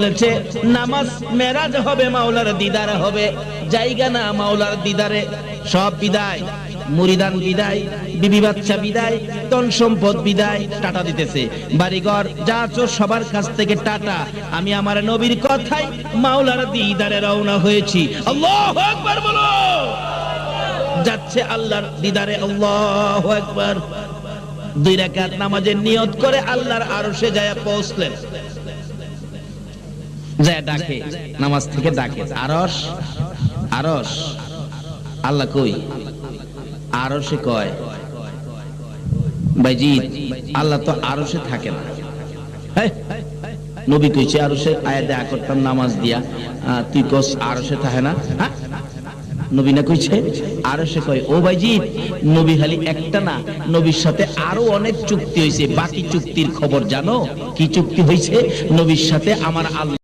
বলেছে নামাজ মেরাজ হবে, মাওলার দিদার হবে, জায়গা না মাওলার দিদারে। সব বিদায়, মুরিদান বিদায়, বিবি বাচ্চা বিদায়, ধন সম্পদ বিদায়, টাটা দিতেছে, বাড়িঘর যা আছো সবার কাছ থেকে টাটা। আমি আমার নবীর কথাই মাওলার দিদারে রওনা হয়েছি। আল্লাহু আকবার বলো। যাচ্ছে আল্লাহর দিদারে। আল্লাহু আকবার। 2 রাকাত নামাজের নিয়ত করে আল্লাহর আরশে যায় পৌঁছলেন। যায় ডাকে, নামাজ থেকে ডাকে, আরশ আরশ। আল্লাহ কই? আরশে কয় বাইজিদ আল্লাহ তো আরশে থাকে না। নবী কইছে আরশে আয়া দেখা করতাম নামাজ দিয়া, তুই কস আরশে থাকে না? হ্যাঁ, নবী না কইছে আরশে। কয় ও বাইজিদ, নবী খালি একটা না, নবীর সাথে আরো অনেক চুক্তি হইছে। বাকি চুক্তির খবর জানো? কি চুক্তি হইছে? নবীর সাথে আমার আল্লাহ